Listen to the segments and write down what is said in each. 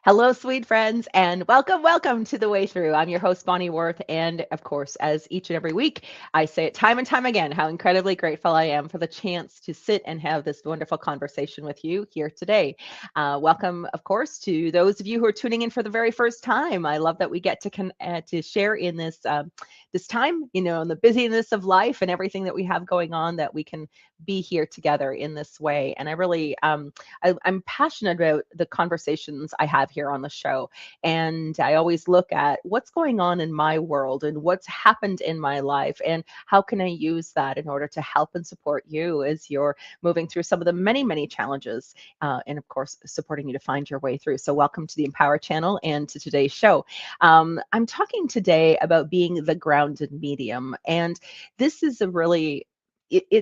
Hello, sweet friends, and welcome to The Way Through. I'm your host, Bonnie Worth, and of course, as each and every week, I say it time and time again how incredibly grateful I am for the chance to sit and have this wonderful conversation with you here today. Welcome, of course, to those of you who are tuning in for the very first time. I love that we get to share in this time, in the busyness of life and everything that we have going on, that we can be here together in this way. And I really I'm passionate about the conversations I have here on the show. And I always look at what's going on in my world and what's happened in my life and how can I use that in order to help and support you as you're moving through some of the many challenges, and of course, supporting you to find your way through. So welcome to the Empower channel and to today's show. I'm talking today about being the grounded medium. And this is a really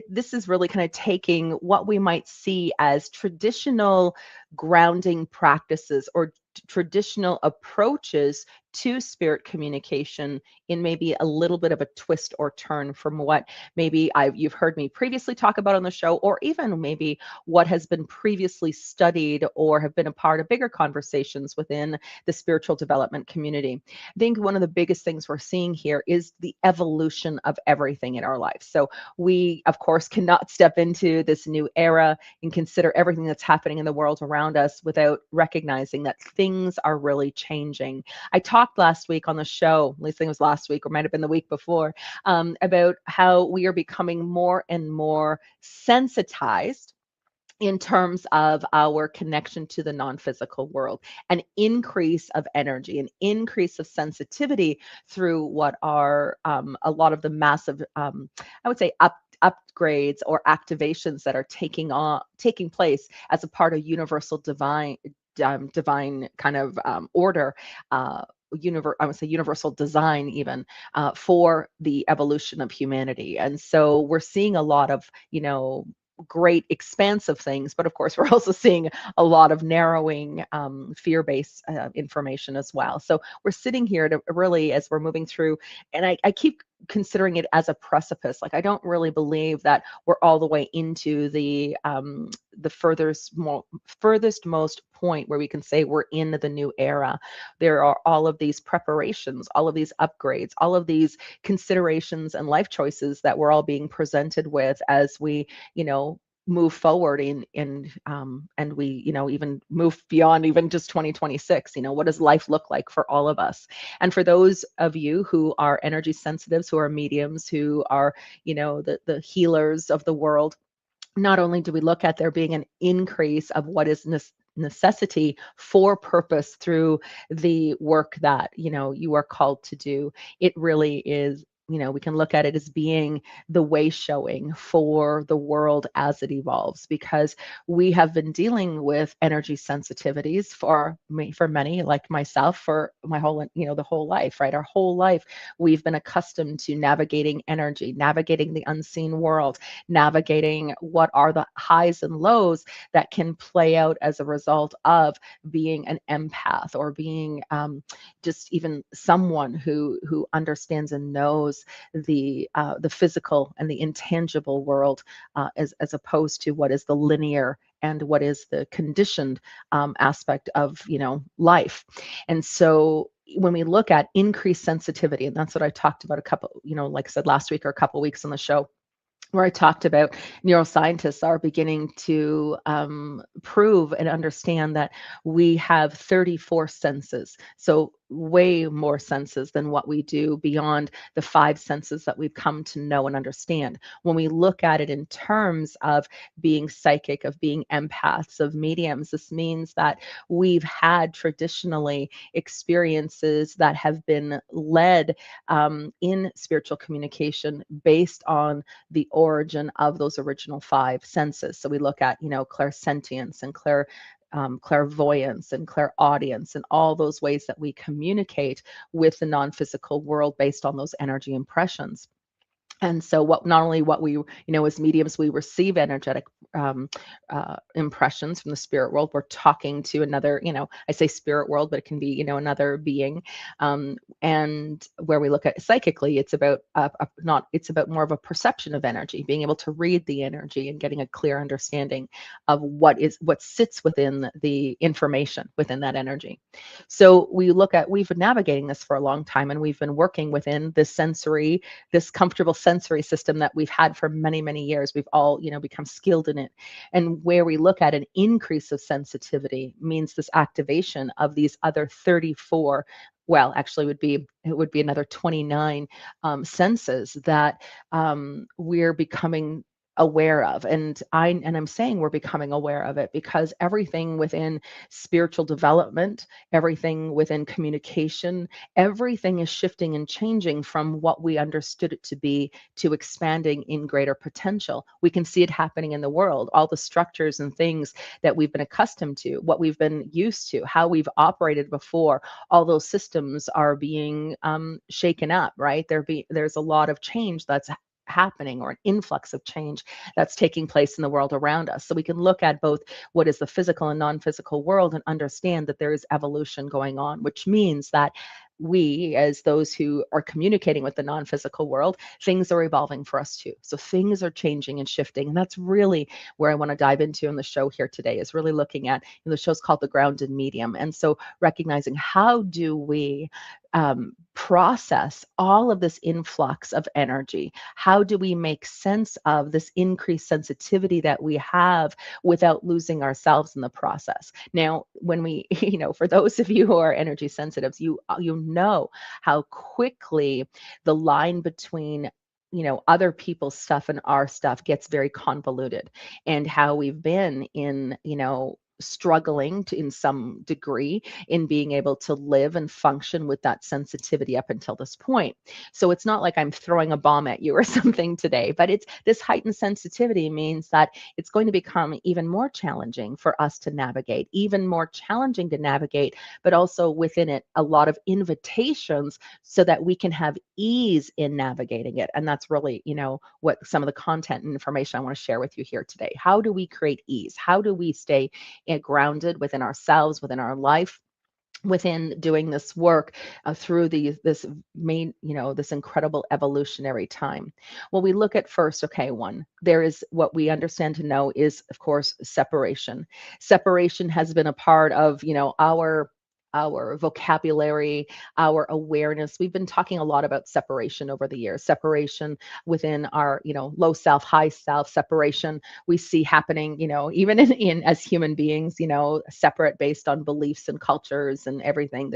this is really kind of taking what we might see as traditional grounding practices or traditional approaches to spirit communication in maybe a little bit of a twist or turn from what maybe you've heard me previously talk about on the show, or even maybe what has been previously studied or have been a part of bigger conversations within the spiritual development community. I think one of the biggest things we're seeing here is the evolution of everything in our life. So we, of course, cannot step into this new era and consider everything that's happening in the world around us without recognizing that things are really changing. I talked last week on the show, at least I think it was last week or might have been the week before, about how we are becoming more and more sensitized in terms of our connection to the non-physical world, an increase of energy, an increase of sensitivity through what are a lot of the massive, I would say, upgrades or activations that are taking place as a part of universal divine kind of order. I would say universal design, even for the evolution of humanity. And so we're seeing a lot of, great expansive things, but of course we're also seeing a lot of narrowing, fear-based information as well. So we're sitting here to really, as we're moving through, and I keep considering it as a precipice. Like, I don't really believe that we're all the way into the furthest most point where we can say we're in the new era. There are all of these preparations, all of these upgrades, all of these considerations and life choices that we're all being presented with as we, move forward and we, even move beyond even just 2026. What does life look like for all of us? And for those of you who are energy sensitives, who are mediums, who are, the healers of the world, not only do we look at there being an increase of what is necessity for purpose through the work that you are called to do, it really is, we can look at it as being the way showing for the world as it evolves, because we have been dealing with energy sensitivities for many, like myself, for my whole, the whole life, right? Our whole life we've been accustomed to navigating energy, navigating the unseen world, navigating what are the highs and lows that can play out as a result of being an empath, or being just even someone who understands and knows the physical and the intangible world, as opposed to what is the linear and what is the conditioned aspect of life. And so when we look at increased sensitivity, and that's what I talked about a couple, like I said last week or a couple weeks on the show, where I talked about neuroscientists are beginning to prove and understand that we have 34 senses. So way more senses than what we do beyond the five senses that we've come to know and understand. When we look at it in terms of being psychic, of being empaths, of mediums, this means that we've had traditionally experiences that have been led in spiritual communication based on the origin of those original five senses. So we look at, clairsentience and clairvoyance and clairaudience, and all those ways that we communicate with the non-physical world based on those energy impressions. And so what not only what we, as mediums, we receive energetic impressions from the spirit world. We're talking to another, I say spirit world, but it can be, another being. And where we look at psychically, it's about not it's about more of a perception of energy, being able to read the energy and getting a clear understanding of what sits within the information within that energy. So we've been navigating this for a long time, and we've been working within this comfortable sensory system that we've had for many, many years. We've all, become skilled in it. And where we look at an increase of sensitivity means this activation of these other 34, well, actually it would be another 29 senses that we're becoming aware of. And I'm saying we're becoming aware of it because everything within spiritual development, everything within communication, everything is shifting and changing from what we understood it to be to expanding in greater potential. We can see it happening in the world, all the structures and things that we've been accustomed to, what we've been used to, how we've operated before. All those systems are being shaken up, right? There's a lot of change that's happening, or an influx of change that's taking place in the world around us. So we can look at both what is the physical and non-physical world and understand that there is evolution going on, which means that we, as those who are communicating with the non-physical world, things are evolving for us too. So things are changing and shifting. And that's really where I want to dive into in the show here today, is really looking at, the show's called The Grounded Medium. And so recognizing, how do we process all of this influx of energy? How do we make sense of this increased sensitivity that we have without losing ourselves in the process? Now, when we, for those of you who are energy sensitives, you know how quickly the line between other people's stuff and our stuff gets very convoluted, and how we've been in, struggling to, in some degree, in being able to live and function with that sensitivity up until this point. So it's not like I'm throwing a bomb at you or something today, but it's this heightened sensitivity means that it's going to become even more challenging for us to navigate, even more challenging to navigate, but also within it a lot of invitations so that we can have ease in navigating it. And that's really, what some of the content and information I want to share with you here today. How do we create ease? How do we stay grounded within ourselves, within our life, within doing this work through this incredible evolutionary time? Well, we look at first, okay, there is what we understand to know is, of course, separation. Separation has been a part of, our vocabulary, our awareness. We've been talking a lot about separation over the years, separation within our, low self, high self. Separation we see happening, even in as human beings, separate based on beliefs and cultures and everything.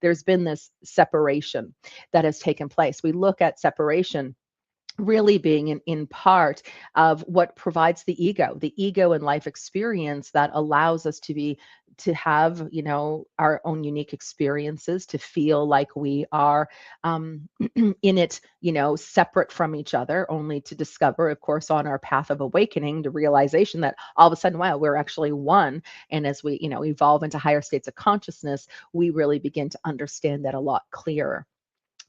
There's been this separation that has taken place. We look at separation really being in part of what provides the ego and life experience that allows us to have, our own unique experiences, to feel like we are in it, separate from each other, only to discover, of course, on our path of awakening, to realization that all of a sudden, wow, we're actually one. And as we, evolve into higher states of consciousness, we really begin to understand that a lot clearer.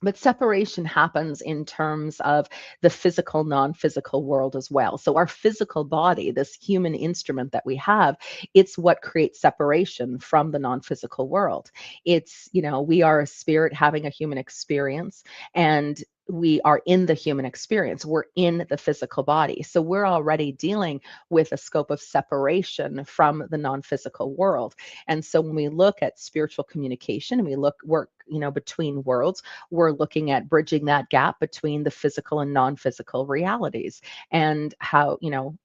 But separation happens in terms of the physical, non-physical world as well. So our physical body, this human instrument that we have, it's what creates separation from the non-physical world. It's, we are a spirit having a human experience, and we are in the human experience. We're in the physical body. So we're already dealing with a scope of separation from the non-physical world. And so when we look at spiritual communication and we work, between worlds, we're looking at bridging that gap between the physical and non-physical realities, and how,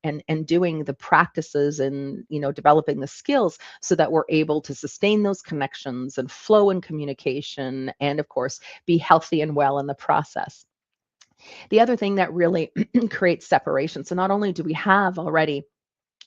and doing the practices and, developing the skills so that we're able to sustain those connections and flow in communication, and of course, be healthy and well in the process. The other thing that really creates separation, so not only do we have already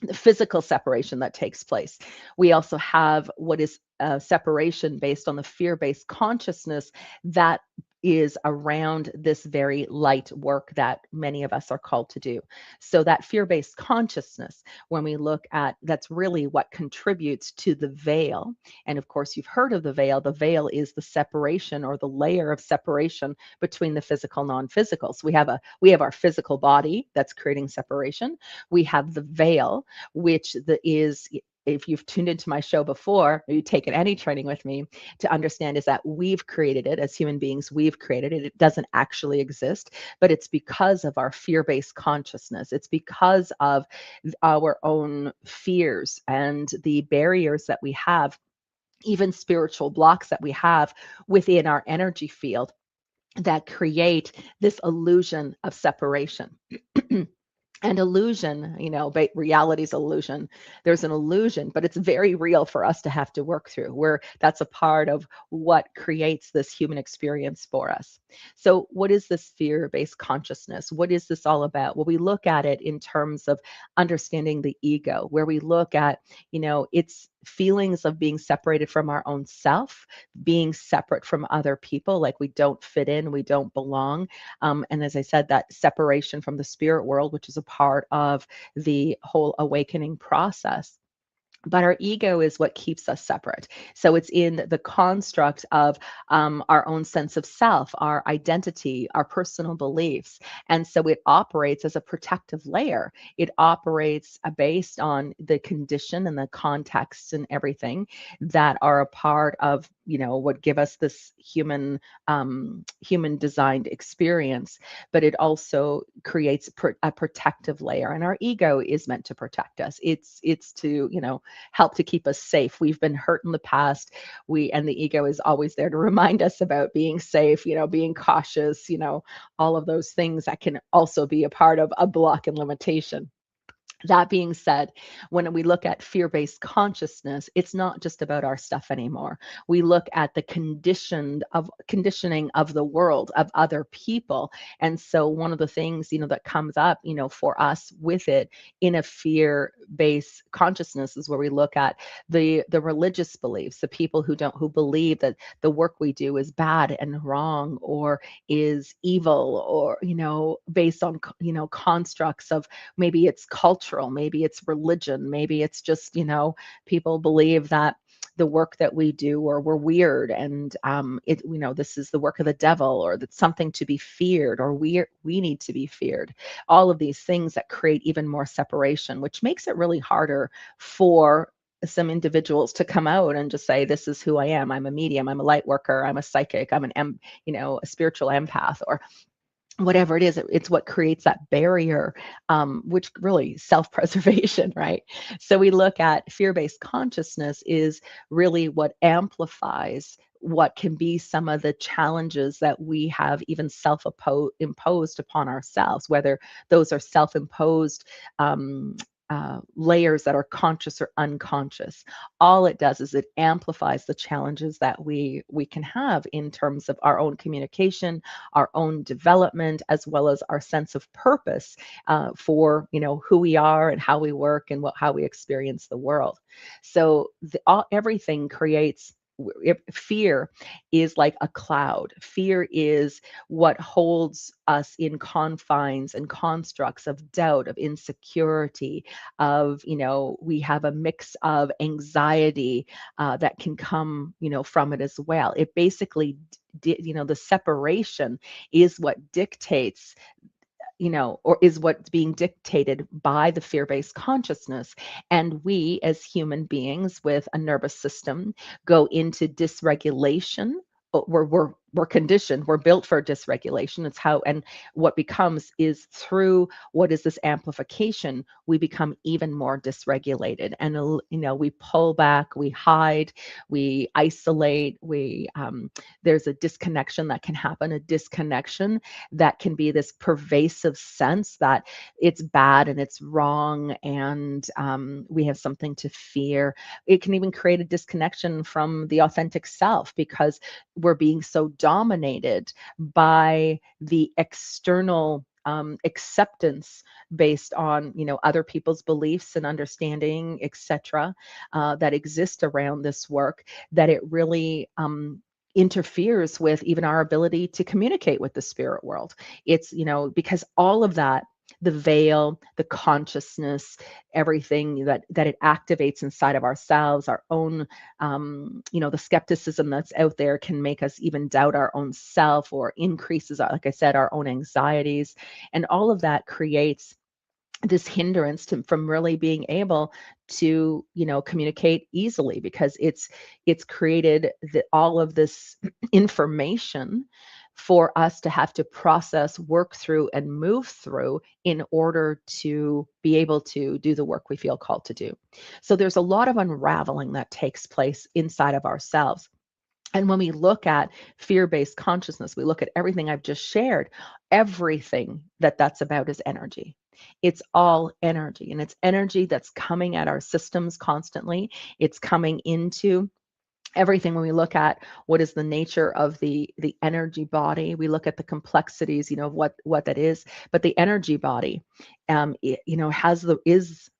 the physical separation that takes place, we also have what is separation based on the fear-based consciousness that is around this very light work that many of us are called to do. So that fear-based consciousness, when we look at, that's really what contributes to the veil. And of course, you've heard of the veil. The veil is the separation or the layer of separation between the physical, non-physical. So we have our physical body that's creating separation. We have the veil, which is, if you've tuned into my show before, or you've taken any training with me, to understand is that we've created it as human beings. We've created it. It doesn't actually exist, but it's because of our fear-based consciousness. It's because of our own fears and the barriers that we have, even spiritual blocks that we have within our energy field, that create this illusion of separation. And illusion, reality's illusion. There's an illusion, but it's very real for us to have to work through. Where that's a part of what creates this human experience for us. So, what is this fear-based consciousness? What is this all about? Well, we look at it in terms of understanding the ego, where we look at, its feelings of being separated from our own self, being separate from other people, like we don't fit in, we don't belong. And as I said, that separation from the spirit world, which is a part of the whole awakening process. But our ego is what keeps us separate. So it's in the construct of our own sense of self, our identity, our personal beliefs. And so it operates as a protective layer. It operates based on the condition and the context and everything that are a part of, what give us this human designed experience. But it also creates a protective layer. And our ego is meant to protect us. It's to, help to keep us safe. We've been hurt in the past. And the ego is always there to remind us about being safe, being cautious, all of those things that can also be a part of a block and limitation. That being said, when we look at fear-based consciousness, it's not just about our stuff anymore. We look at the conditioning of the world, of other people. And so one of the things, that comes up, for us with it in a fear-based consciousness is where we look at the religious beliefs, the people who believe that the work we do is bad and wrong, or is evil, or, based on, constructs of, maybe it's cultural, maybe it's religion, maybe it's just, people believe that the work that we do, or we're weird, and this is the work of the devil, or that's something to be feared, or we need to be feared. All of these things that create even more separation, which makes it really harder for some individuals to come out and just say, this is who I am. I'm a medium, I'm a light worker, I'm a psychic, I'm a spiritual empath, or whatever it is. It's what creates that barrier, which really self-preservation, right? So we look at fear-based consciousness is really what amplifies what can be some of the challenges that we have even self-imposed upon ourselves, whether those are self-imposed layers that are conscious or unconscious. All it does is it amplifies the challenges that we can have in terms of our own communication, our own development, as well as our sense of purpose for who we are and how we work and how we experience the world. So everything creates. Fear is like a cloud. Fear is what holds us in confines and constructs of doubt, of insecurity, of, we have a mix of anxiety that can come, from it as well. It basically, the separation is what dictates, or is what's being dictated by the fear-based consciousness. And we, as human beings with a nervous system, go into dysregulation. We're conditioned, we're built for dysregulation. It's how, and what becomes is through what is this amplification, we become even more dysregulated. And, we pull back, we hide, we isolate, there's a disconnection that can happen, a disconnection that can be this pervasive sense that it's bad and it's wrong, and we have something to fear. It can even create a disconnection from the authentic self, because we're being so dominated by the external acceptance based on other people's beliefs and understanding, etc., that exist around this work, that it really interferes with even our ability to communicate with the spirit world. It's, because all of that, the veil, the consciousness, everything that it activates inside of ourselves, our own, the skepticism that's out there can make us even doubt our own self, or increases, like I said, our own anxieties. And all of that creates this hindrance from really being able to, communicate easily, because it's created all of this information for us to have to process, work through, and move through in order to be able to do the work we feel called to do. So there's a lot of unraveling that takes place inside of ourselves. And when we look at fear-based consciousness, we look at everything I've just shared, everything that's about is energy. It's all energy, and it's energy that's coming at our systems constantly. It's coming into everything. When we look at what is the nature of the energy body, we look at the complexities, of what that is. But the energy body, is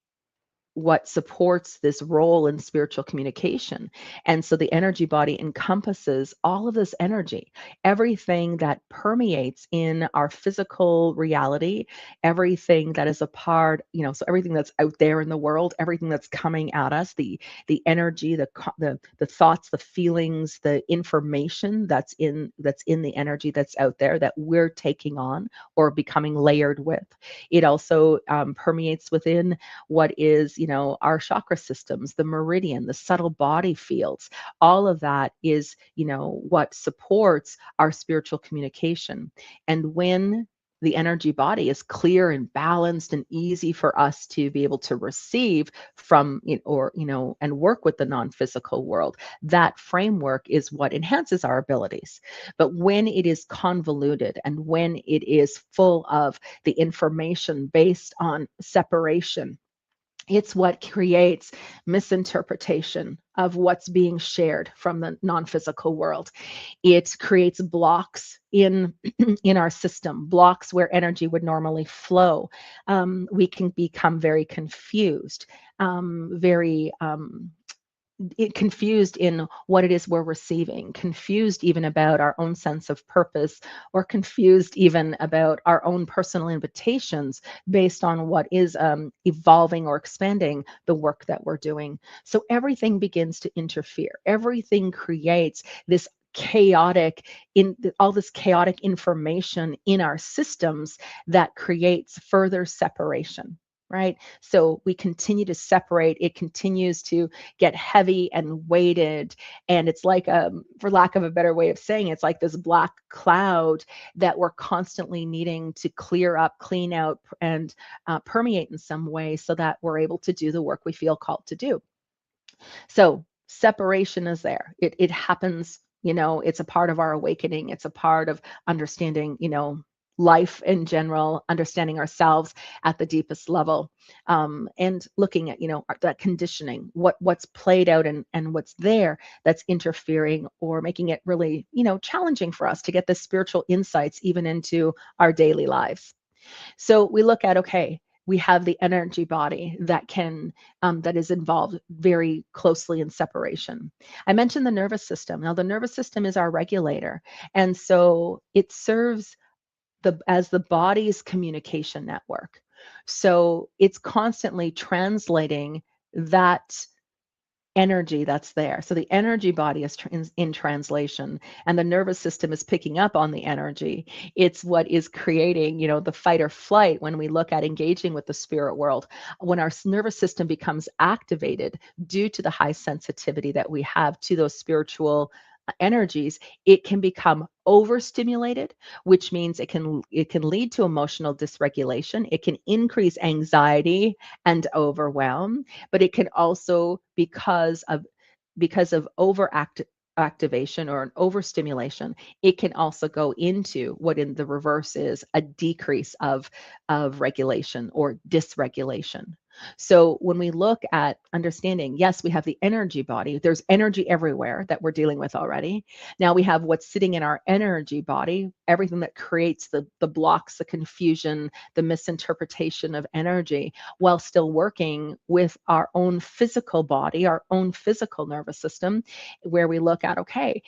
what supports this role in spiritual communication. And so the energy body encompasses all of this energy, everything that permeates in our physical reality, everything that is a part, so everything that's out there in the world, everything that's coming at us, the energy, the thoughts, the feelings, the information that's in the energy that's out there that we're taking on or becoming layered with. It also permeates within what is, our chakra systems, the meridian, the subtle body fields. All of that is, what supports our spiritual communication. And when the energy body is clear and balanced and easy for us to be able to receive from, and work with the non-physical world, that framework is what enhances our abilities. But when it is convoluted, and when it is full of the information based on separation, it's what creates misinterpretation of what's being shared from the non-physical world. It creates blocks in in our system, blocks where energy would normally flow. We can become very confused, very confused in what it is we're receiving, confused even about our own sense of purpose, or confused even about our own personal invitations based on what is evolving or expanding the work that we're doing. So everything begins to interfere. Everything creates this chaotic all this chaotic information in our systems that creates further separation, right? So we continue to separate. It continues to get heavy and weighted. And it's like, for lack of a better way of saying it, it's like this black cloud that we're constantly needing to clear up, clean out, and permeate in some way so that we're able to do the work we feel called to do. So separation is there. It happens, it's a part of our awakening. It's a part of understanding, life in general, understanding ourselves at the deepest level, and looking at, that conditioning, what's played out, and what's there that's interfering or making it really, challenging for us to get the spiritual insights even into our daily lives. So we look at, okay, we have the energy body that is involved very closely in separation. I mentioned the nervous system. Now, the nervous system is our regulator, and so it serves as the body's communication network. So it's constantly translating that energy that's there. So the energy body is in translation, and the nervous system is picking up on the energy. It's what is creating, the fight or flight when we look at engaging with the spirit world. When our nervous system becomes activated due to the high sensitivity that we have to those spiritual energies, it can become overstimulated, which means it can lead to emotional dysregulation. It can increase anxiety and overwhelm, but it can also, because of activation or an overstimulation, it can also go into what in the reverse is a decrease of regulation or dysregulation. So when we look at understanding, yes, we have the energy body. There's energy everywhere that we're dealing with already. Now we have what's sitting in our energy body, everything that creates the blocks, the confusion, the misinterpretation of energy, while still working with our own physical body, our own physical nervous system, where we look at, okay,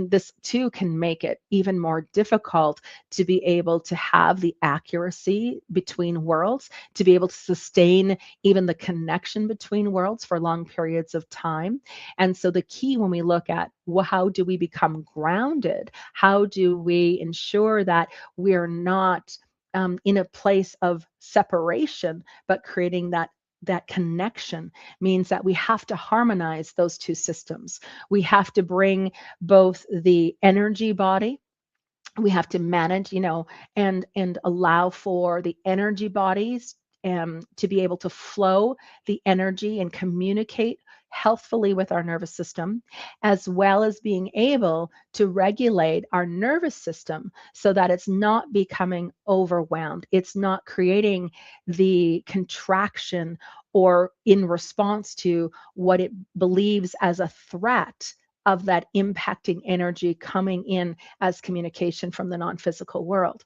this too can make it even more difficult to be able to have the accuracy between worlds, to be able to sustain even the connection between worlds for long periods of time. And so the key when we look at, well, how do we become grounded? How do we ensure that we're not in a place of separation, but creating that connection, means that we have to harmonize those two systems. We have to bring both the energy body, we have to manage, and allow for the energy bodies to be able to flow the energy and communicate healthfully with our nervous system, as well as being able to regulate our nervous system so that it's not becoming overwhelmed. It's not creating the contraction or in response to what it believes as a threat of that impacting energy coming in as communication from the non-physical world.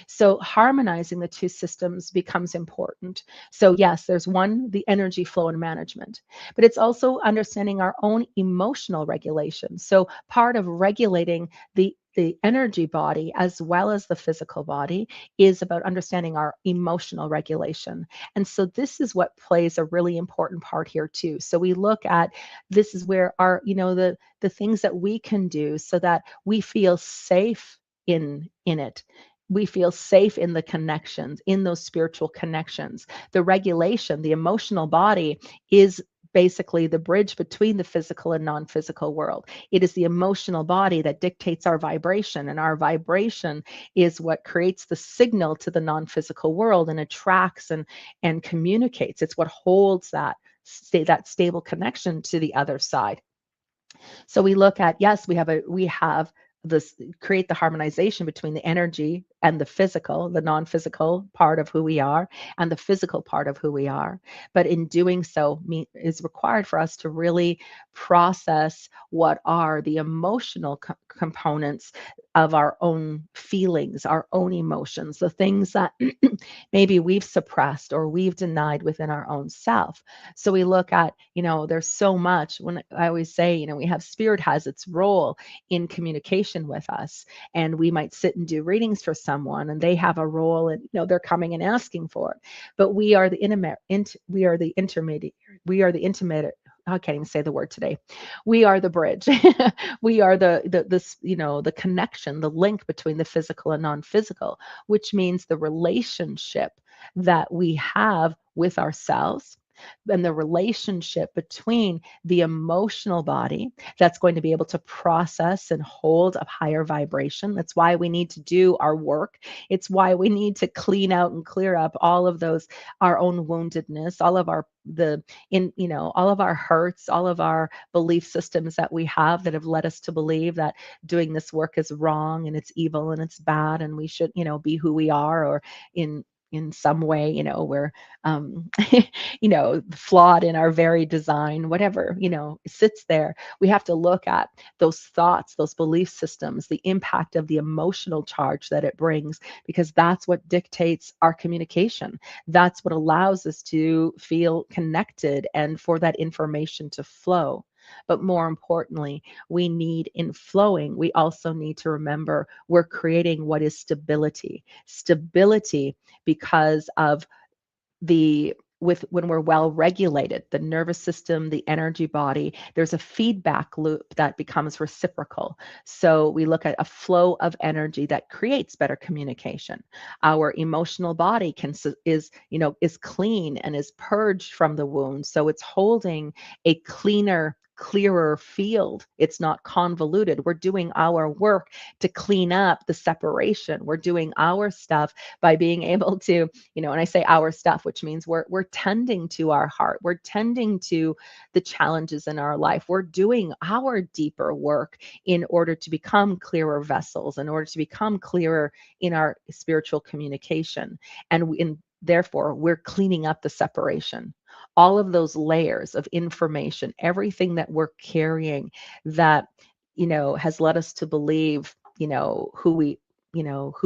So harmonizing the two systems becomes important. So yes, there's one, the energy flow and management, but it's also understanding our own emotional regulation. So part of regulating the energy body as well as the physical body is about understanding our emotional regulation. And so this is what plays a really important part here too. So we look at, this is where our, the things that we can do so that we feel safe in it, we feel safe in the connections, in those spiritual connections. The regulation, the emotional body is basically the bridge between the physical and non-physical world. It is the emotional body that dictates our vibration, and our vibration is what creates the signal to the non-physical world and attracts and communicates. It's what holds that stable connection to the other side. So we look at, yes, we have this, create the harmonization between the energy and the physical, the non-physical part of who we are and the physical part of who we are. But in doing so is required for us to really process what are the emotional components of our own feelings, our own emotions, the things that maybe we've suppressed or we've denied within our own self. So we look at, there's so much. When I always say, we have spirit has its role in communication with us, and we might sit and do readings for someone and they have a role, and they're coming and asking for it. But we are the we are the intermediate, we are the intimate, I can't even say the word today. We are the bridge. We are the connection, the link between the physical and non-physical, which means the relationship that we have with ourselves and the relationship between the emotional body that's going to be able to process and hold a higher vibration. That's why we need to do our work. It's why we need to clean out and clear up all of those, our own woundedness, all of our all of our hurts, all of our belief systems that we have that have led us to believe that doing this work is wrong and it's evil and it's bad and we should, be who we are, or in some way, we're flawed in our very design, whatever, sits there. We have to look at those thoughts, those belief systems, the impact of the emotional charge that it brings, because that's what dictates our communication. That's what allows us to feel connected and for that information to flow. But more importantly, in flowing, we also need to remember we're creating what is stability. Stability because of when we're well regulated, the nervous system, the energy body, there's a feedback loop that becomes reciprocal. So we look at a flow of energy that creates better communication. Our emotional body is clean and is purged from the wound. So it's holding a clearer field. It's not convoluted. We're doing our work to clean up the separation. We're doing our stuff by being able to, and I say our stuff, which means we're tending to our heart. We're tending to the challenges in our life. We're doing our deeper work in order to become clearer vessels, in order to become clearer in our spiritual communication. And therefore, we're cleaning up the separation. all of those layers of information, everything that we're carrying that, has led us to believe, who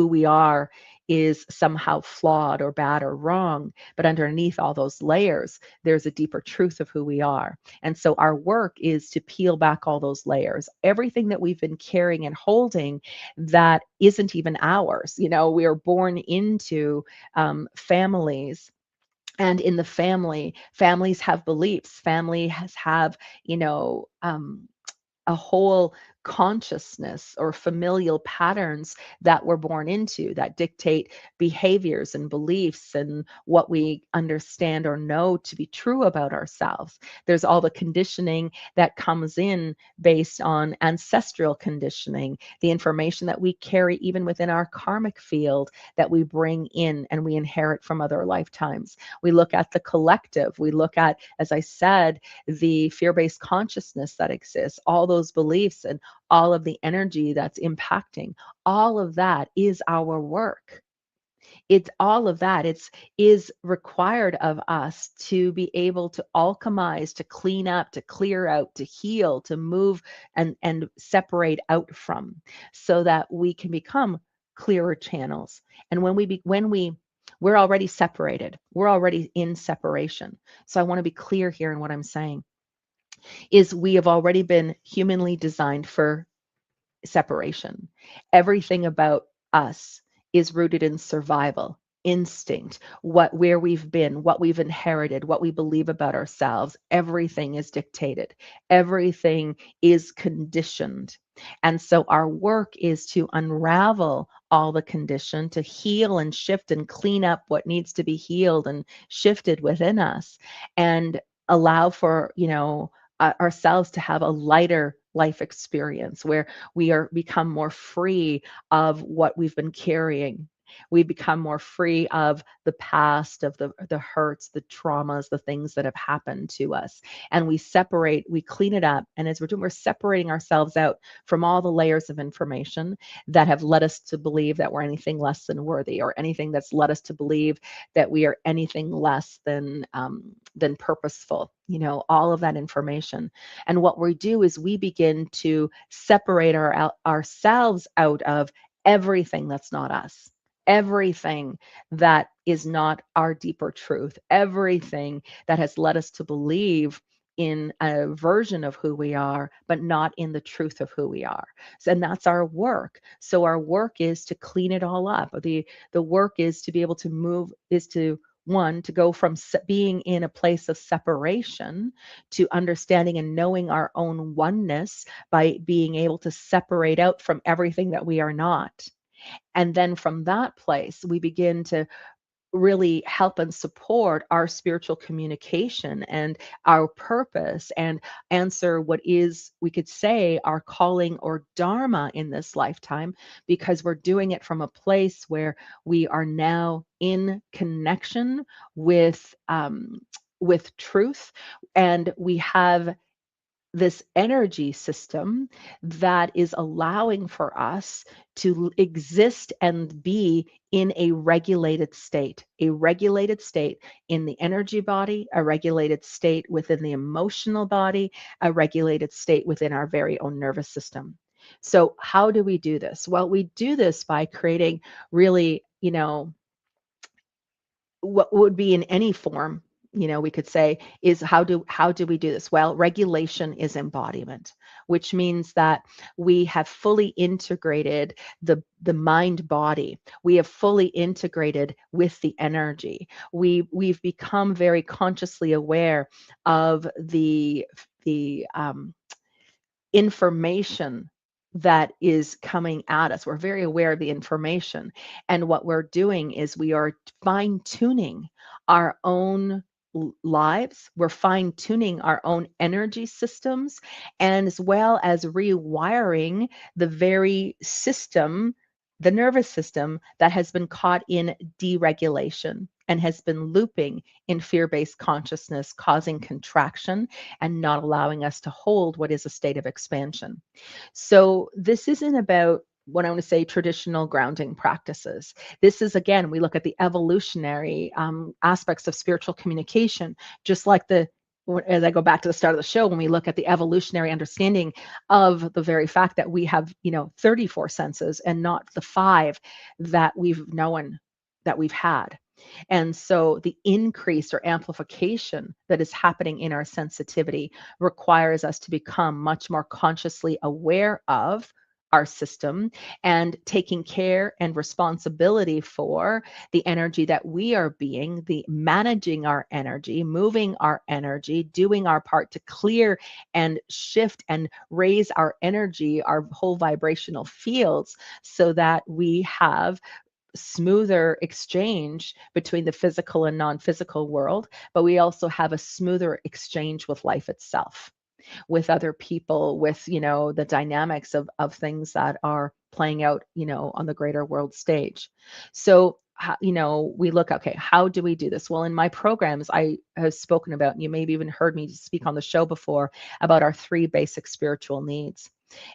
we are is somehow flawed or bad or wrong. But underneath all those layers, there's a deeper truth of who we are. And so our work is to peel back all those layers, everything that we've been carrying and holding that isn't even ours. We are born into families, and in the families have beliefs, have a whole consciousness or familial patterns that we're born into that dictate behaviors and beliefs and what we understand or know to be true about ourselves. There's all the conditioning that comes in based on ancestral conditioning, the information that we carry even within our karmic field that we bring in and we inherit from other lifetimes. We look at the collective, we look at, as I said, the fear-based consciousness that exists, all those beliefs and all of the energy that's impacting. All of that is our work. It's all of that. It's is required of us to be able to alchemize, to clean up, to clear out, to heal, to move and separate out from, so that we can become clearer channels. And we're already separated. We're already in separation. So I want to be clear here in what I'm saying is we have already been humanly designed for separation. Everything about us is rooted in survival, instinct, where we've been, what we've inherited, what we believe about ourselves. Everything is dictated. Everything is conditioned. And so our work is to unravel all the condition, to heal and shift and clean up what needs to be healed and shifted within us, and allow for, ourselves to have a lighter life experience where we are become more free of what we've been carrying. We become more free of the past, of the hurts, the traumas, the things that have happened to us. And we clean it up. And as we're doing, we're separating ourselves out from all the layers of information that have led us to believe that we're anything less than worthy, or anything that's led us to believe that we are anything less than purposeful. All of that information. And what we do is we begin to separate ourselves out of everything that's not us, everything that is not our deeper truth, everything that has led us to believe in a version of who we are, but not in the truth of who we are. And that's our work. So our work is to clean it all up. The work is to be able to move, is to one, to go from being in a place of separation to understanding and knowing our own oneness by being able to separate out from everything that we are not. And then from that place, we begin to really help and support our spiritual communication and our purpose, and answer what is, we could say, our calling or dharma in this lifetime, because we're doing it from a place where we are now in connection with truth, and we have this energy system that is allowing for us to exist and be in a regulated state in the energy body, a regulated state within the emotional body, a regulated state within our very own nervous system. So how do we do this? Well, we do this by creating really, what would be in any form, we could say, is how do we do this? Well, regulation is embodiment, which means that we have fully integrated the mind body. We have fully integrated with the energy. We've become very consciously aware of the information that is coming at us. We're very aware of the information. And what we're doing is we are fine tuning our own lives. We're fine tuning our own energy systems, and as well as rewiring the very system, the nervous system that has been caught in deregulation and has been looping in fear-based consciousness, causing contraction and not allowing us to hold what is a state of expansion. So this isn't about what I want to say traditional grounding practices. This is, again, we look at the evolutionary aspects of spiritual communication, just like as I go back to the start of the show, when we look at the evolutionary understanding of the very fact that we have, 34 senses and not the five that we've known, that we've had. And so the increase or amplification that is happening in our sensitivity requires us to become much more consciously aware of our system and taking care and responsibility for the energy that we are being, the managing our energy, moving our energy, doing our part to clear and shift and raise our energy, our whole vibrational fields, so that we have smoother exchange between the physical and non-physical world, but we also have a smoother exchange with life itself, with other people, with the dynamics of things that are playing out on the greater world stage. So we look, okay, how do we do this? Well, in my programs, I have spoken about, and you maybe even heard me speak on the show before, about our three basic spiritual needs.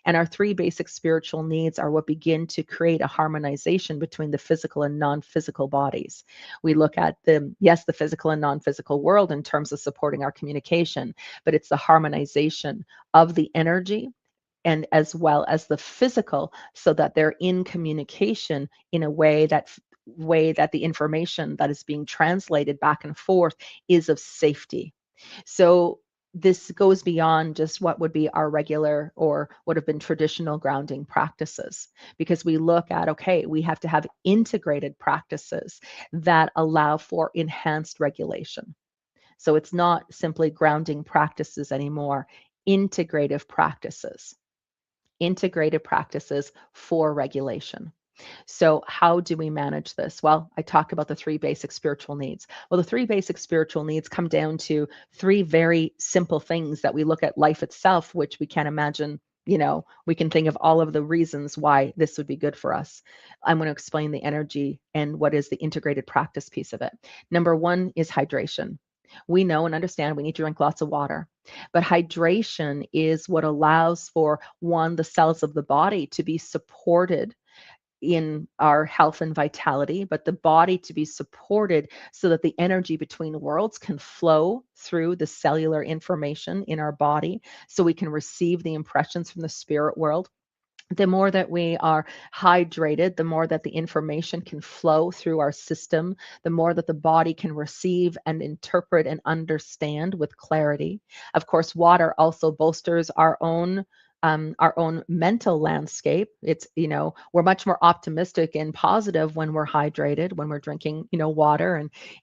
And our three basic spiritual needs are what begin to create a harmonization between the physical and non-physical bodies. We look at the physical and non-physical world in terms of supporting our communication, but it's the harmonization of the energy and as well as the physical, so that they're in communication in a way that the information that is being translated back and forth is of safety. So this goes beyond just what would be our regular or would have been traditional grounding practices, because we look at, okay, we have to have integrated practices that allow for enhanced regulation. So it's not simply grounding practices anymore, integrative practices, integrated practices for regulation. So, how do we manage this? Well, I talk about the three basic spiritual needs. Well, the three basic spiritual needs come down to three very simple things that we look at life itself, which we can't imagine. We can think of all of the reasons why this would be good for us. I'm going to explain the energy and what is the integrated practice piece of it. Number one is hydration. We know and understand we need to drink lots of water, but hydration is what allows for, one, the cells of the body to be supported in our health and vitality, but the body to be supported so that the energy between worlds can flow through the cellular information in our body, so we can receive the impressions from the spirit world. The more that we are hydrated, the more that the information can flow through our system, the more that the body can receive and interpret and understand with clarity. Of course, water also bolsters our own mental landscape. It's, we're much more optimistic and positive when we're hydrated, when we're drinking, water,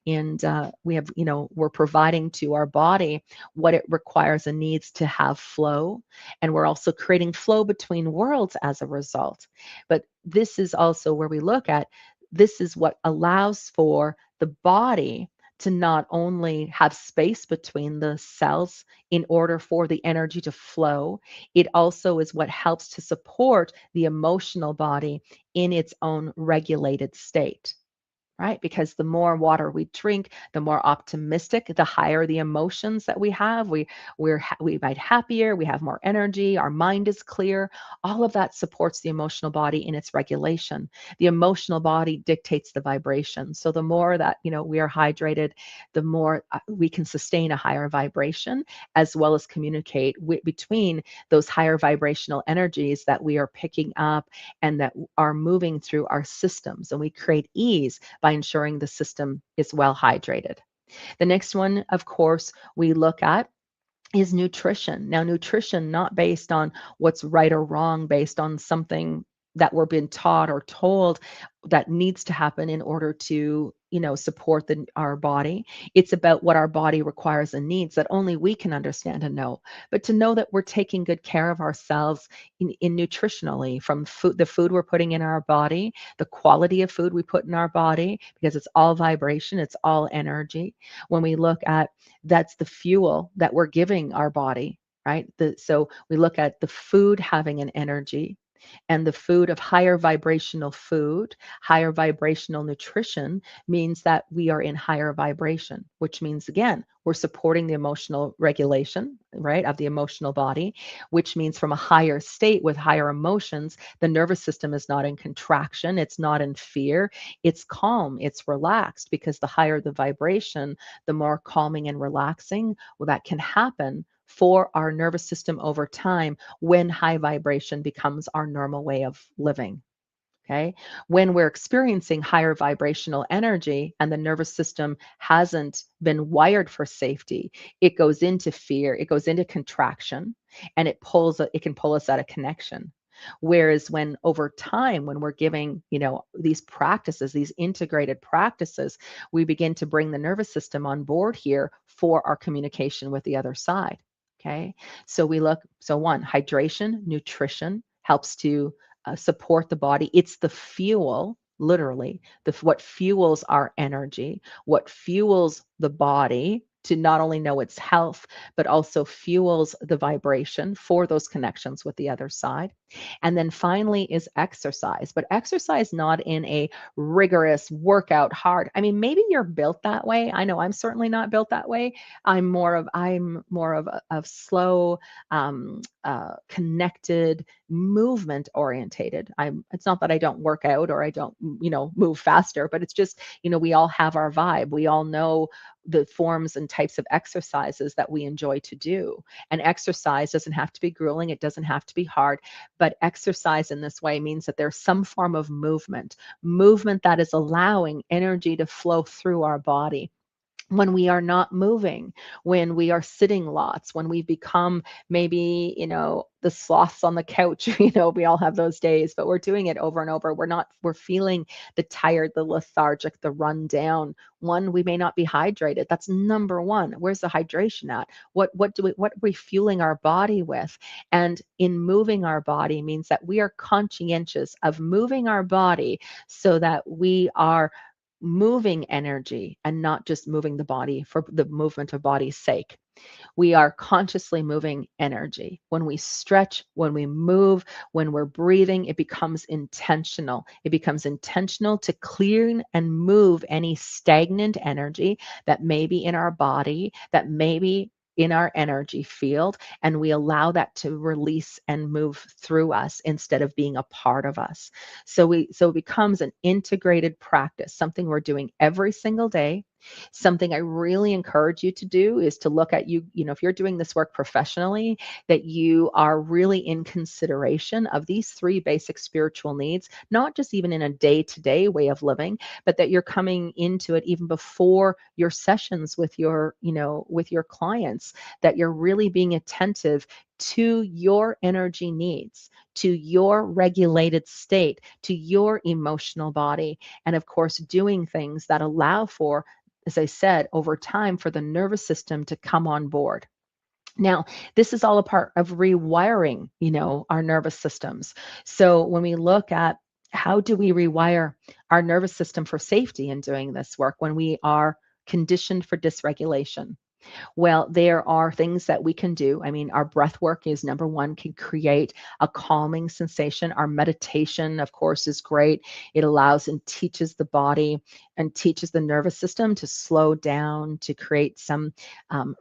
and we have, we're providing to our body what it requires and needs to have flow. And we're also creating flow between worlds as a result. But this is also where we look at, this is what allows for the body to not only have space between the cells in order for the energy to flow, it also is what helps to support the emotional body in its own regulated state. Right? Because the more water we drink, the more optimistic, the higher the emotions that we have. We might happier, we have more energy, our mind is clear. All of that supports the emotional body in its regulation. The emotional body dictates the vibration. So the more that we are hydrated, the more we can sustain a higher vibration, as well as communicate between those higher vibrational energies that we are picking up and that are moving through our systems. And we create ease by ensuring the system is well hydrated. The next one, of course, we look at is nutrition. Now, nutrition not based on what's right or wrong, based on something that we're being taught or told that needs to happen in order to support our body. It's about what our body requires and needs that only we can understand and know. But to know that we're taking good care of ourselves in nutritionally, from food, the food we're putting in our body, the quality of food we put in our body, because it's all vibration, it's all energy. When we look at, that's the fuel that we're giving our body, right? So we look at the food having an energy, And the food of higher vibrational food, higher vibrational nutrition means that we are in higher vibration, which means, again, we're supporting the emotional regulation, right, of the emotional body, which means from a higher state with higher emotions, the nervous system is not in contraction, it's not in fear, it's calm, it's relaxed, because the higher the vibration, the more calming and relaxing that can happen for our nervous system over time when high vibration becomes our normal way of living. Okay. When we're experiencing higher vibrational energy and the nervous system hasn't been wired for safety, it goes into fear, it goes into contraction, and it can pull us out of connection. Whereas when over time, when we're giving, these practices, these integrated practices, we begin to bring the nervous system on board here for our communication with the other side. Okay. So one, hydration, nutrition helps to support the body. It's the fuel, literally, what fuels our energy, what fuels the body to not only know its health, but also fuels the vibration for those connections with the other side. And then finally is exercise, but exercise not in a rigorous workout hard. I mean, maybe you're built that way. I know I'm certainly not built that way. I'm more of a slow, connected, movement orientated. It's not that I don't work out or I don't, move faster, but it's just, we all have our vibe. We all know the forms and types of exercises that we enjoy to do. And exercise doesn't have to be grueling, it doesn't have to be hard, but exercise in this way means that there's some form of movement that is allowing energy to flow through our body. When we are not moving, when we are sitting lots, when we become maybe, the sloths on the couch, we all have those days, but we're doing it over and over. We're feeling the tired, the lethargic, the run down. One, we may not be hydrated. That's number one. Where's the hydration at? What are we fueling our body with? And in moving our body means that we are conscientious of moving our body so that we are moving energy and not just moving the body for the movement of body's sake. We are consciously moving energy. When we stretch, when we move, when we're breathing, it becomes intentional. It becomes intentional to clear and move any stagnant energy that may be in our body, that may be in our energy field, and we allow that to release and move through us instead of being a part of us. So it becomes an integrated practice, something we're doing every single day. Something I really encourage you to do is to look at if you're doing this work professionally, that you are really in consideration of these three basic spiritual needs, not just even in a day-to-day way of living, but that you're coming into it even before your sessions with your clients, that you're really being attentive to your energy needs, to your regulated state, to your emotional body, and of course, doing things that allow for, as I said, over time for the nervous system to come on board. Now, this is all a part of rewiring, our nervous systems. So when we look at how do we rewire our nervous system for safety in doing this work when we are conditioned for dysregulation? Well, there are things that we can do. I mean, our breath work is number one, can create a calming sensation. Our meditation, of course, is great. It allows and teaches the body and teaches the nervous system to slow down, to create some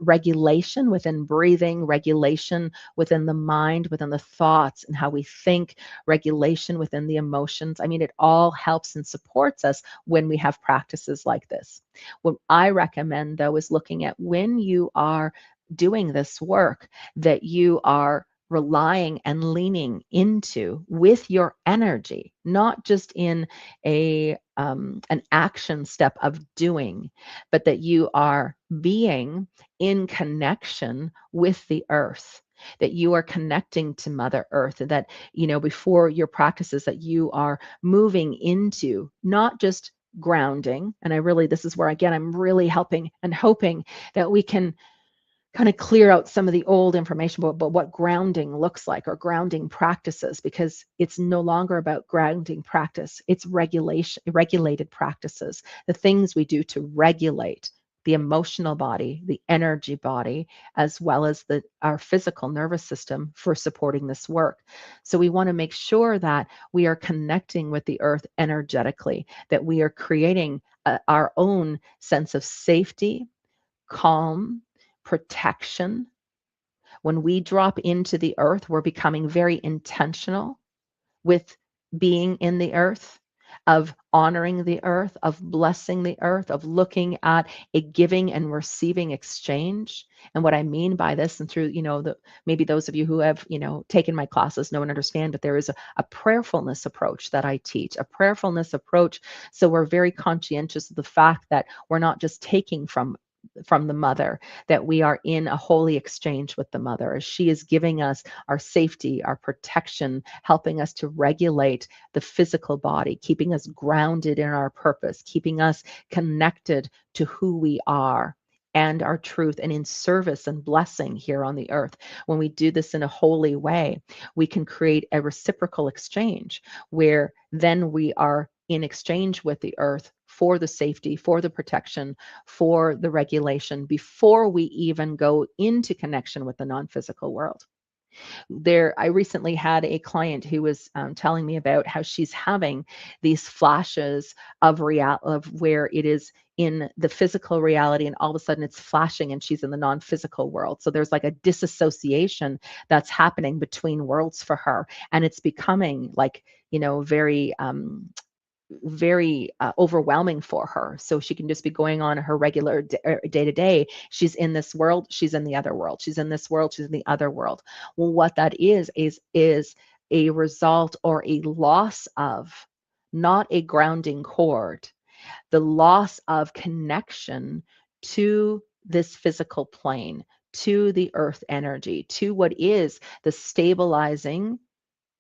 regulation within breathing, regulation within the mind, within the thoughts, and how we think, regulation within the emotions. I mean, it all helps and supports us when we have practices like this. What I recommend, though, is looking at when you are doing this work, that you are relying and leaning into with your energy, not just in an action step of doing, but that you are being in connection with the earth, that you are connecting to Mother Earth, and that, before your practices, that you are moving into not just grounding. And this is where, again, I'm really helping and hoping that we can kind of clear out some of the old information about what grounding looks like, or grounding practices, because it's no longer about grounding practice. It's regulated practices, the things we do to regulate the emotional body, the energy body, as well as our physical nervous system for supporting this work. So we want to make sure that we are connecting with the earth energetically, that we are creating our own sense of safety, calm, protection. When we drop into the earth, we're becoming very intentional with being in the earth, of honoring the earth, of blessing the earth, of looking at a giving and receiving exchange. And what I mean by this, and through, maybe those of you who have, taken my classes know and understand, but there is a prayerfulness approach that I teach, a prayerfulness approach. So we're very conscientious of the fact that we're not just taking from the mother, that we are in a holy exchange with the mother as she is giving us our safety, our protection, helping us to regulate the physical body, keeping us grounded in our purpose, keeping us connected to who we are and our truth, and in service and blessing here on the earth. When we do this in a holy way, we can create a reciprocal exchange where then we are in exchange with the earth for the safety, for the protection, for the regulation before we even go into connection with the non-physical world. I recently had a client who was telling me about how she's having these flashes of where it is in the physical reality, and all of a sudden it's flashing and she's in the non-physical world. So there's like a disassociation that's happening between worlds for her, and it's becoming like, very overwhelming for her. So she can just be going on her regular day to day. She's in this world, she's in the other world. She's in this world, she's in the other world. Well, what that is a result or a loss of, not a grounding cord, the loss of connection to this physical plane, to the earth energy, to what is the stabilizing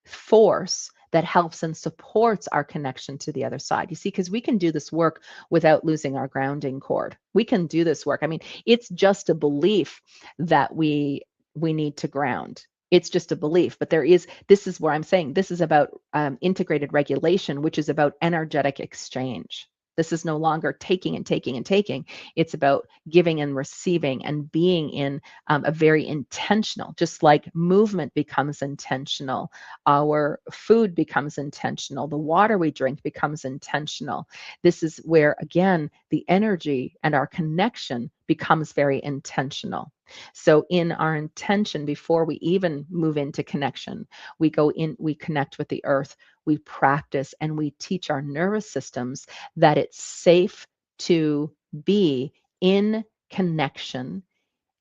force that helps and supports our connection to the other side. You see, because we can do this work without losing our grounding cord. We can do this work. I mean, it's just a belief that we need to ground. It's just a belief, but this is where I'm saying this is about integrated regulation, which is about energetic exchange. This is no longer taking and taking and taking. It's about giving and receiving and being in a very intentional, just like movement becomes intentional, our food becomes intentional, the water we drink becomes intentional. This is where, again, the energy and our connection becomes very intentional. So in our intention, before we even move into connection, we go in, we connect with the earth, we practice, and we teach our nervous systems that it's safe to be in connection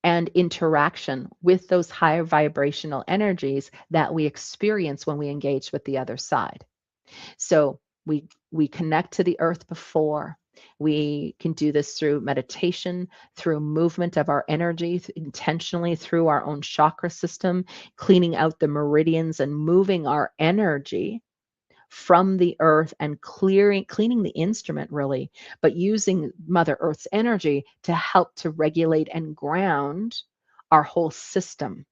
and interaction with those higher vibrational energies that we experience when we engage with the other side. So we connect to the earth before. We can do this through meditation, through movement of our energy, intentionally through our own chakra system, cleaning out the meridians and moving our energy from the earth and cleaning the instrument really, but using Mother Earth's energy to help to regulate and ground our whole system.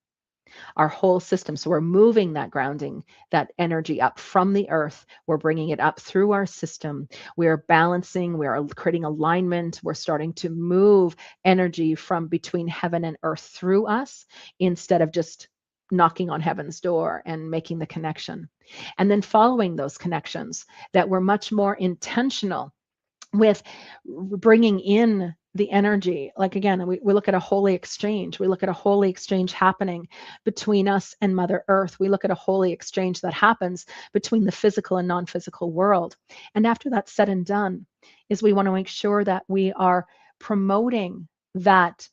Our whole system. So we're moving that grounding, that energy up from the earth. We're bringing it up through our system. We are balancing, we are creating alignment. We're starting to move energy from between heaven and earth through us instead of just knocking on heaven's door and making the connection. And then following those connections, that we're much more intentional with bringing in the energy. Like again, we look at a holy exchange. We look at a holy exchange happening between us and Mother Earth. We look at a holy exchange that happens between the physical and non-physical world. And after that's said and done, is we want to make sure that we are promoting that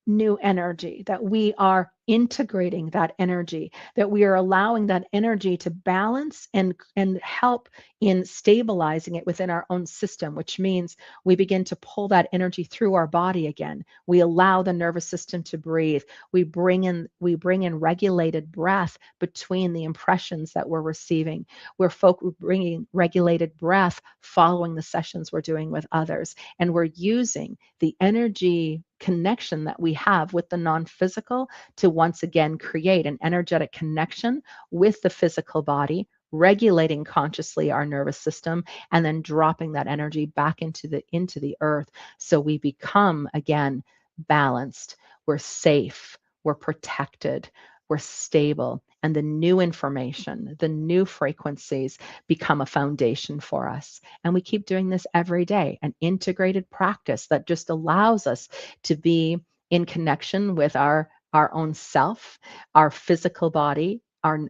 new energy, that we are integrating that energy, that we are allowing that energy to balance and help in stabilizing it within our own system, which means we begin to pull that energy through our body again. We allow the nervous system to breathe. We bring in regulated breath between the impressions that we're receiving. We're bringing regulated breath following the sessions we're doing with others, and we're using the energy connection that we have with the non-physical to once again create an energetic connection with the physical body, regulating consciously our nervous system, and then dropping that energy back into the earth, so we become again balanced, we're safe, we're protected, we're stable, and the new information, the new frequencies become a foundation for us. And we keep doing this every day, an integrated practice that just allows us to be in connection with our own self, our physical body, our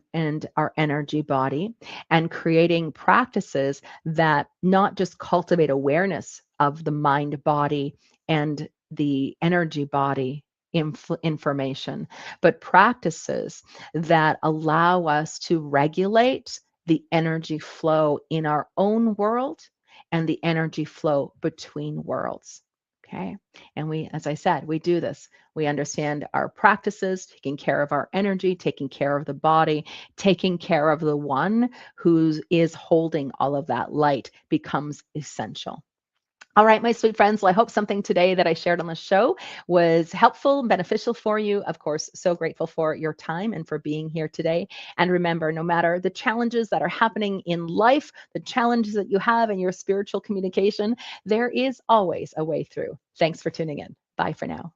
energy body, and creating practices that not just cultivate awareness of the mind body and the energy body information, but practices that allow us to regulate the energy flow in our own world and the energy flow between worlds. Okay. And we, as I said, we do this. We understand our practices, taking care of our energy, taking care of the body, taking care of the one who is holding all of that light becomes essential. All right, my sweet friends. Well, I hope something today that I shared on the show was helpful and beneficial for you. Of course, so grateful for your time and for being here today. And remember, no matter the challenges that are happening in life, the challenges that you have in your spiritual communication, there is always a way through. Thanks for tuning in. Bye for now.